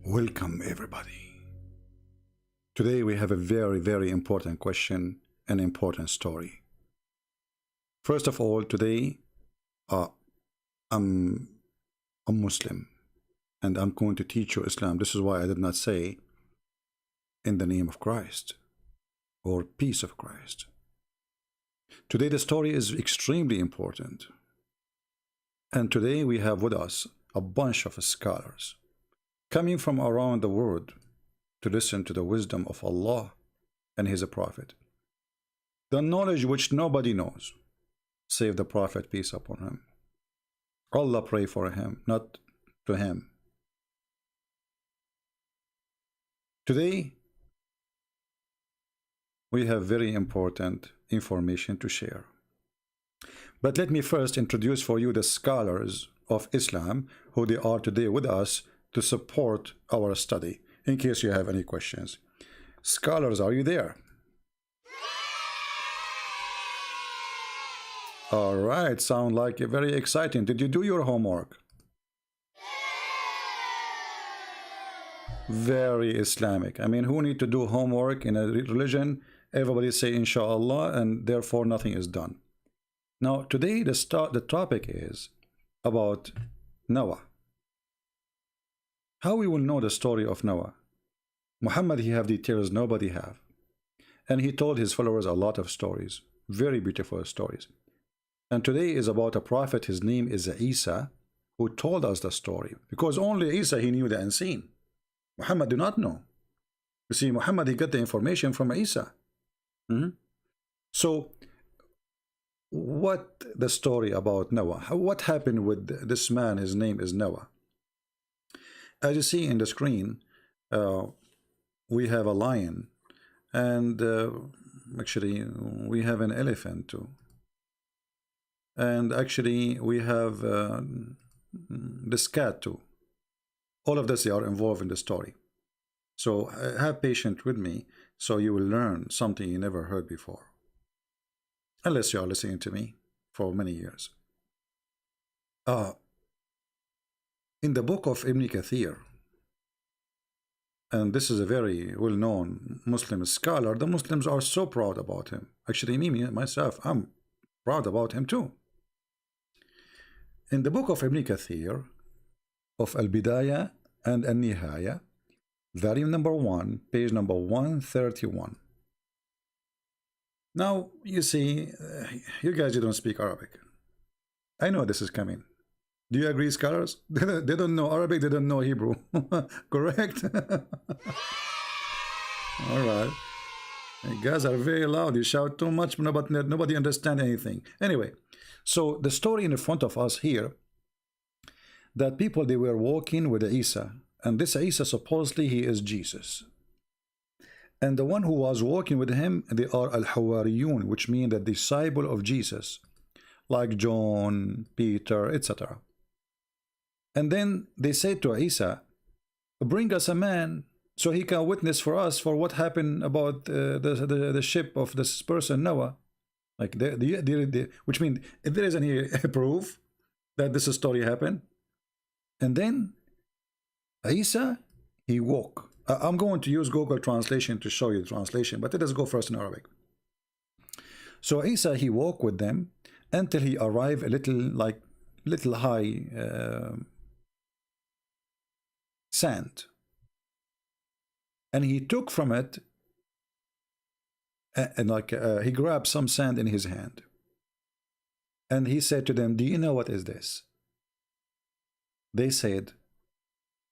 Welcome, everybody. Today we have a very important question, an important story. First of all, today I'm a Muslim and I'm going to teach you Islam. This is why I did not say in the name of Christ or peace of Christ. Today the story is extremely important. And today we have with us a bunch of scholars coming from around the world to listen to the wisdom of Allah and His Prophet. The knowledge which nobody knows, save the Prophet, peace upon him. Allah pray for him, not to him. Today, we have very important information to share. But let me first introduce for you the scholars of Islam, who they are today with us to support our study, in case you have any questions. Scholars, are you there? All right, sound like very exciting. Did you do your homework? Very Islamic. I mean, who need to do homework in a religion? Everybody say inshallah, and therefore nothing is done. Now, today the topic is about Noah. How we will know the story of Noah? Muhammad, he have details nobody have. And he told his followers a lot of stories, very beautiful stories. And today is about a prophet, his name is Isa, who told us the story. Because only Isa, he knew the unseen. Muhammad do not know. You see, Muhammad, he got the information from Isa. So, what the story about Noah? What happened with this man? His name is Noah. As you see in the screen, we have a lion, and actually we have an elephant too. And actually we have this cat too. All of this, they are involved in the story. So have patience with me, so you will learn something you never heard before. Unless you are listening to me for many years. In the book of Ibn Kathir, and this is a very well-known Muslim scholar, the Muslims are so proud about him. Actually, me myself, I'm proud about him too. In the book of Ibn Kathir, of Al-Bidayah and Al-Nihaya, volume number 1, page number 131. Now, you see, you guys, you don't speak Arabic. I know this is coming. Do you agree, scholars? They don't know Arabic, they don't know Hebrew. Correct? All right. You guys are very loud. You shout too much, but nobody understands anything. Anyway, so the story in front of us here, that people, they were walking with Isa. And this Isa, supposedly, he is Jesus. And the one who was walking with him, they are Al-Hawariyun, which mean the disciple of Jesus, like John, Peter, etc. And then they say to Isa, bring us a man so he can witness for us for what happened about the ship of this person Noah. Like which means if there is any proof that this story happened. And then Isa, he walked. I'm going to use Google Translation to show you the translation, but let us go first in Arabic. So Isa, he walked with them until he arrived a little high sand, and he took from it and he grabbed some sand in his hand, and he said to them, do you know what is this? They said,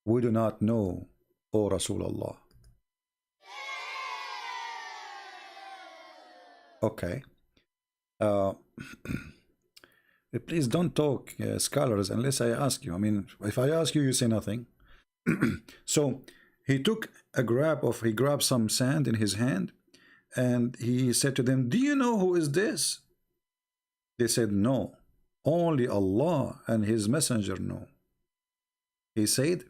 we do not know, O Rasulullah. Okay. Please don't talk, scholars, unless I ask you. I mean, if I ask you, you say nothing. So he grabbed some sand in his hand, and he said to them, do you know who is this? They said, no, only Allah and His Messenger know. He said,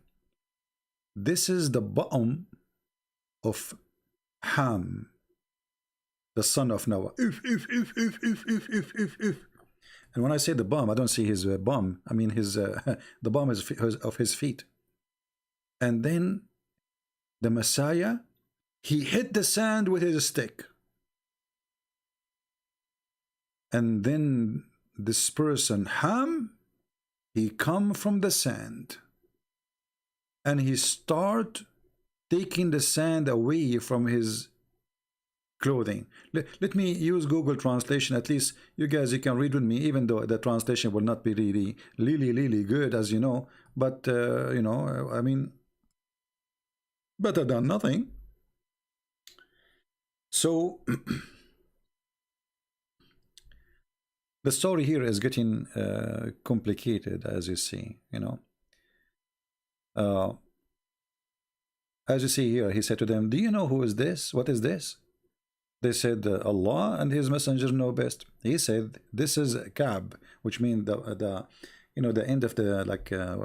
this is the bottom of Ham, the son of Noah. And when I say the bum, I don't see his bum. I mean the bum is of his feet. And then the Messiah, he hit the sand with his stick. And then this person, Ham, he come from the sand. And he start taking the sand away from his clothing. Let me use Google Translation. At least you guys, you can read with me, even though the translation will not be really good, as you know. But, you know, I mean, better than nothing. So, the story here is getting complicated, as you see, you know. As you see here, he said to them, do you know who is this? What is this? They said, Allah and his messenger know best. He said, this is Ka'b, which means the you know, the end of the, like, I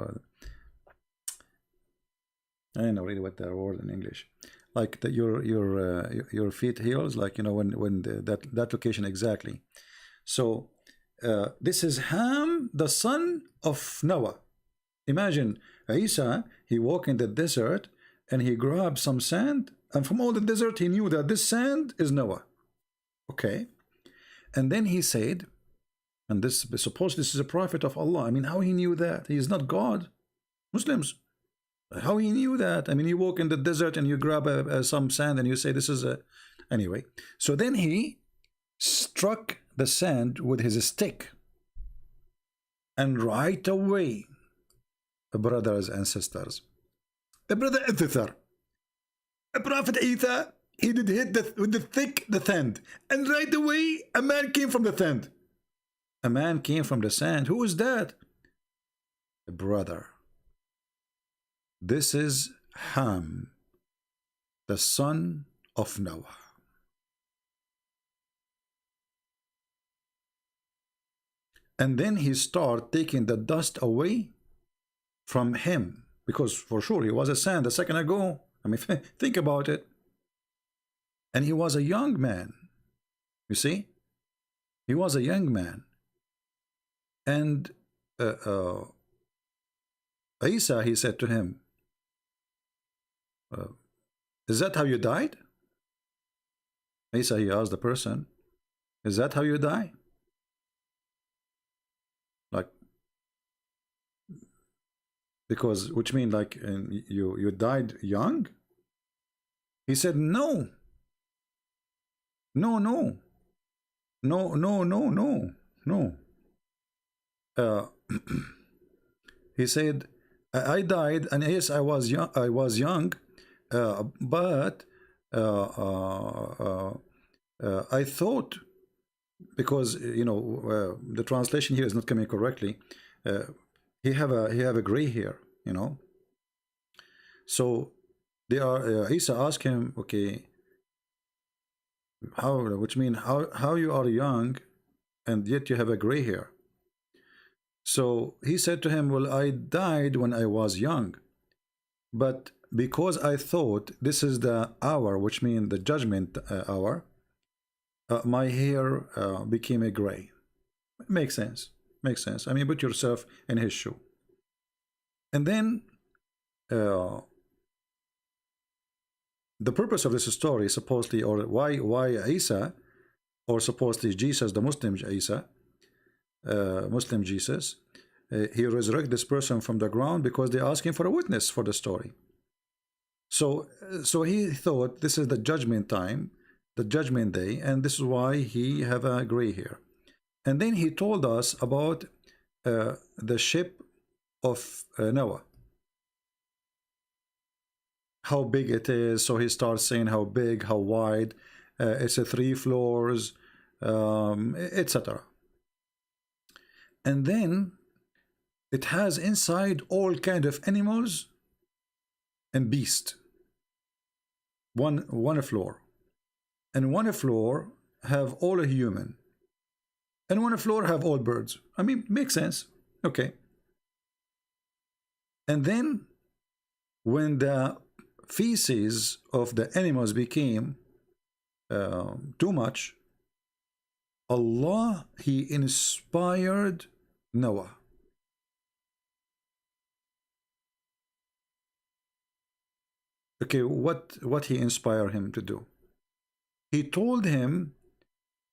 don't know really what the word in English, like the, your feet heels, like, you know, when that location exactly. So this is Ham, the son of Noah. Imagine Isa, he walked in the desert and he grabbed some sand, and from all the desert he knew that this sand is Noah. Okay. And then he said, and this, suppose this is a prophet of Allah. I mean, how he knew that? He is not God. Muslims, how he knew that? I mean, you walk in the desert and you grab some sand and you say this is a... Anyway, so then he struck the sand with his stick. And right away, brothers and sisters, the brother Ithithar, a prophet Isa, he did hit with the sand, and right away a man came from the sand. A man came from the sand. Who is that? A brother. This is Ham, the son of Noah. And then he started taking the dust away from him, because for sure he was a sand a second ago. I mean, think about it. And he was a young man. You see? He was a young man. And Isa, he said to him, is that how you died? Isa, he asked the person, is that how you die? Like, because, which means like you died young? He said, no. No, no. No, no, no, no, no. He said, I died, and yes, I was young, but I thought, because you know the translation here is not coming correctly. He have a gray hair, you know. So they are. Isa asked him, okay, how? Which means how you are young, and yet you have a gray hair. So he said to him, well, I died when I was young, but because I thought this is the hour, which means the judgment hour, my hair became a gray. Makes sense. Makes sense. I mean, put yourself in his shoe. And then the purpose of this story, supposedly, or why Isa, or supposedly Jesus, the Muslim Isa, Muslim Jesus, he resurrected this person from the ground because they're asking for a witness for the story. So he thought this is the judgment time, the judgment day, and this is why he have a gray hair. And then he told us about the ship of Noah, how big it is. So he starts saying how big, how wide, it's a 3 floors, etc. And then it has inside all kind of animals and beasts. One floor, and one floor have all a human, and one floor have all birds. I mean, makes sense. Okay. And then when the feces of the animals became too much, Allah, he inspired Noah. Okay, what he inspired him to do? He told him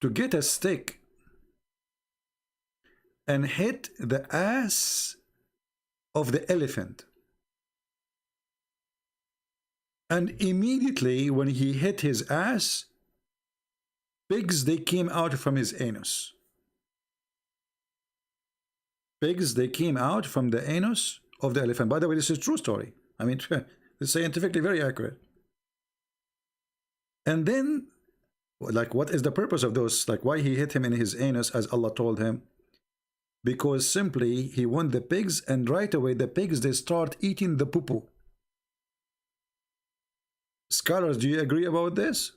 to get a stick and hit the ass of the elephant. And immediately when he hit his ass, pigs, they came out from his anus. Pigs, they came out from the anus of the elephant. By the way, this is a true story. I mean, it's scientifically very accurate. And then, like, what is the purpose of those? Like, why he hit him in his anus as Allah told him? Because simply he won the pigs, and right away the pigs, they start eating the poo-poo. Scholars, do you agree about this?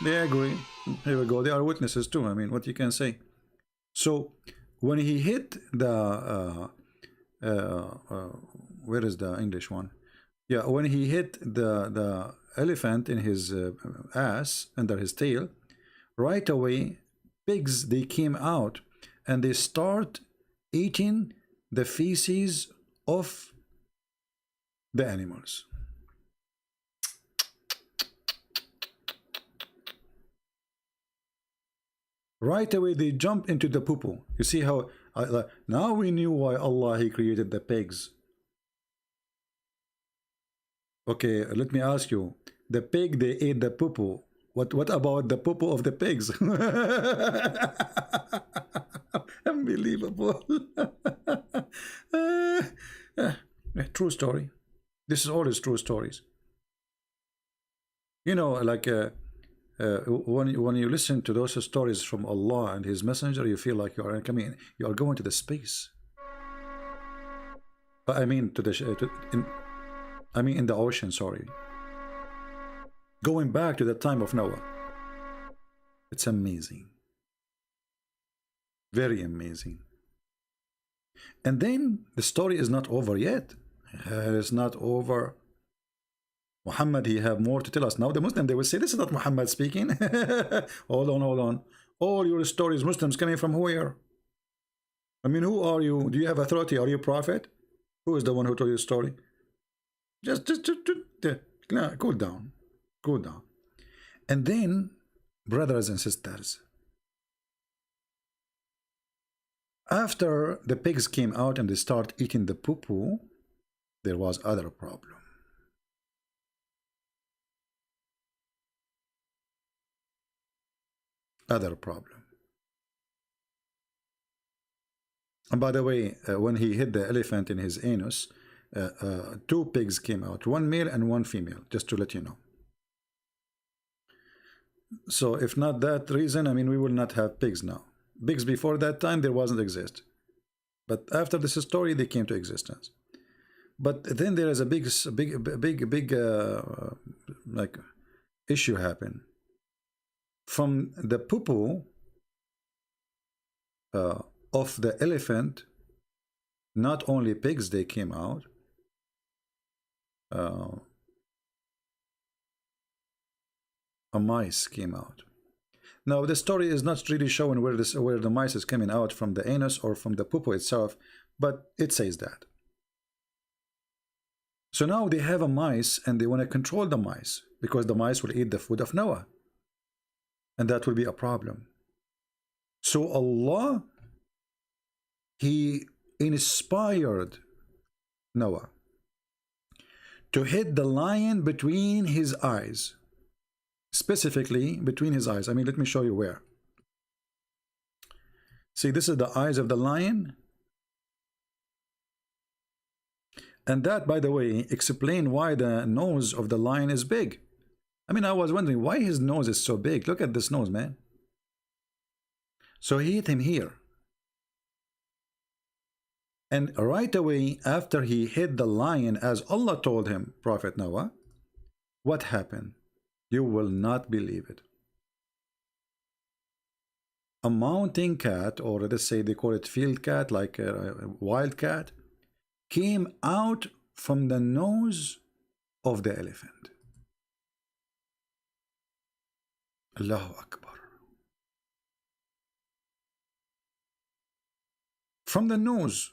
They agree. Here we go. They are witnesses too. I mean, what you can say. So when he hit the where is the English one? Yeah, when he hit the elephant in his ass under his tail, right away pigs, they came out and they start eating the feces of the animals. Right away they jump into the poo-poo. You see how now we knew why Allah, he created the pigs. Okay, let me ask you, the pig, they ate the poo-poo. What about the poo-poo of the pigs? Unbelievable. True story. This is always true stories. You know, like when you listen to those stories from Allah and His Messenger, you feel like you are going to the space. I mean to the in the ocean. Sorry, going back to the time of Noah. It's amazing, very amazing. And then the story is not over yet. It's not over. Muhammad, he have more to tell us. Now the Muslim, they will say, this is not Muhammad speaking. Hold on, hold on. All your stories, Muslims, coming from where? I mean, who are you? Do you have authority? Are you a prophet? Who is the one who told you the story? Just cool down. Cool down. And then, brothers and sisters, after the pigs came out and they start eating the poo-poo, there was other problem. Other problem. And by the way, when he hit the elephant in his anus, two pigs came out, one male and one female, just to let you know. So if not that reason, I mean, we will not have pigs now. Pigs before that time, there wasn't exist. But after this story, they came to existence. But then there is a big like issue happen. From the poo-poo of the elephant, not only pigs, they came out. A mice came out. Now the story is not really showing where the mice is coming out from the anus or from the poo-poo itself, but it says that. So now they have a mice and they want to control the mice because the mice will eat the food of Noah. And that will be a problem. So Allah, He inspired Noah to hit the lion between his eyes. Specifically between his eyes. I mean, let me show you where. See, this is the eyes of the lion. And that, by the way, explains why the nose of the lion is big. I mean, I was wondering why his nose is so big. Look at this nose, man. So he hit him here. And right away, after he hit the lion, as Allah told him, Prophet Noah, what happened? You will not believe it. A mountain cat, or let's say they call it field cat, like a wild cat, came out from the nose of the elephant. Allahu Akbar. From the nose.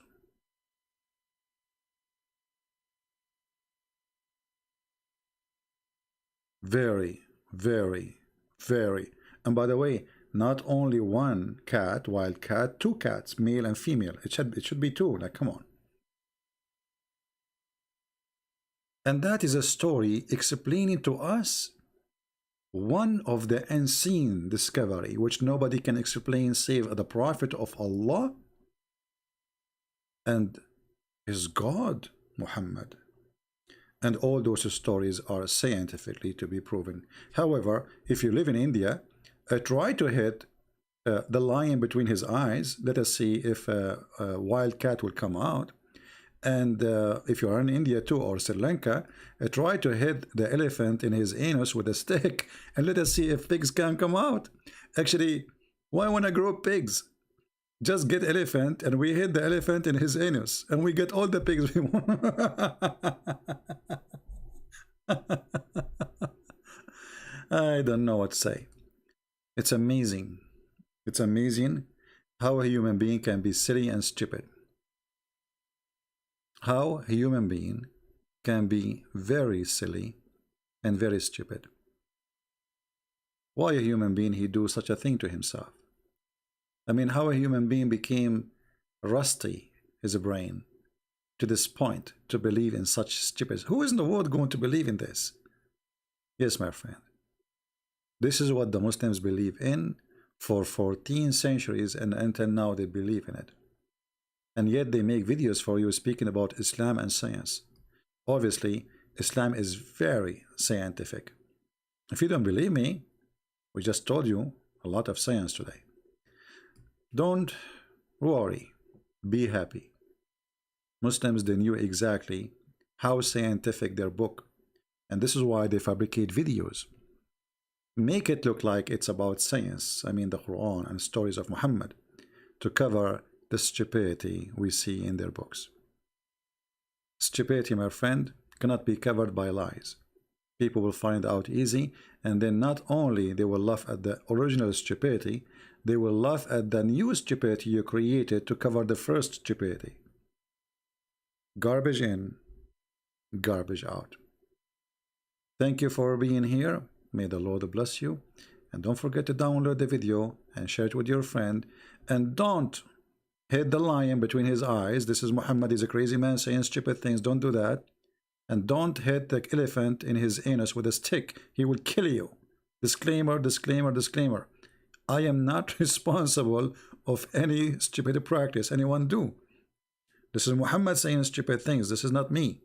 Very, very, very. And by the way, not only one cat, wild cat, two cats, male and female. It should be two. Like, come on. And that is a story explaining to us one of the unseen discovery which nobody can explain save the Prophet of Allah and his God Muhammad. And all those stories are scientifically to be proven. However, if you live in India, try to hit the lion between his eyes. Let us see if a wild cat will come out. And if you are in India too, or Sri Lanka, try to hit the elephant in his anus with a stick, and let us see if pigs can come out. Actually, why want to grow pigs? Just get elephant, and we hit the elephant in his anus, and we get all the pigs we want. I don't know what to say. It's amazing. It's amazing how a human being can be silly and stupid. How a human being can be very silly and very stupid. Why a human being he do such a thing to himself? I mean, how a human being became rusty his brain to this point to believe in such stupid. Who is in the world going to believe in this? Yes, my friend. This is what the Muslims believe in for 14 centuries, and until now they believe in it. And yet they make videos for you speaking about Islam and science. Obviously, Islam is very scientific. If you don't believe me, we just told you a lot of science today. Don't worry, be happy. Muslims, they knew exactly how scientific their book, and this is why they fabricate videos. Make it look like it's about science, I mean the Quran and stories of Muhammad, to cover the stupidity we see in their books. Stupidity, my friend, cannot be covered by lies. People will find out easy, and then not only they will laugh at the original stupidity, they will laugh at the new stupidity you created to cover the first stupidity. Garbage in, garbage out. Thank you for being here. May the Lord bless you. And don't forget to download the video and share it with your friend. And don't hit the lion between his eyes. This is Muhammad. He's a crazy man saying stupid things. Don't do that. And don't hit the elephant in his anus with a stick. He will kill you. Disclaimer, disclaimer, disclaimer. I am not responsible of any stupid practice anyone do. This is Muhammad saying stupid things. This is not me.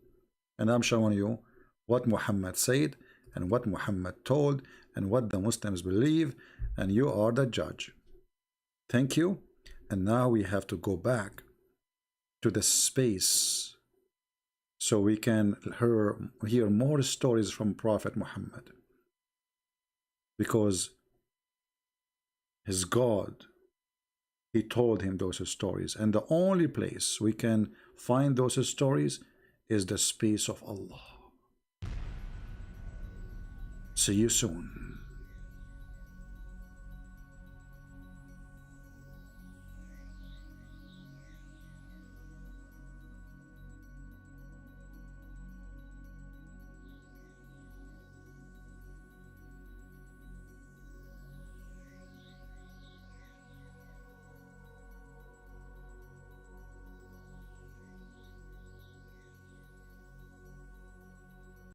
And I'm showing you what Muhammad said and what Muhammad told and what the Muslims believe, and you are the judge. Thank you. And now we have to go back to the space so we can hear more stories from Prophet Muhammad, because his God, he told him those stories, and the only place we can find those stories is the space of Allah. See you soon.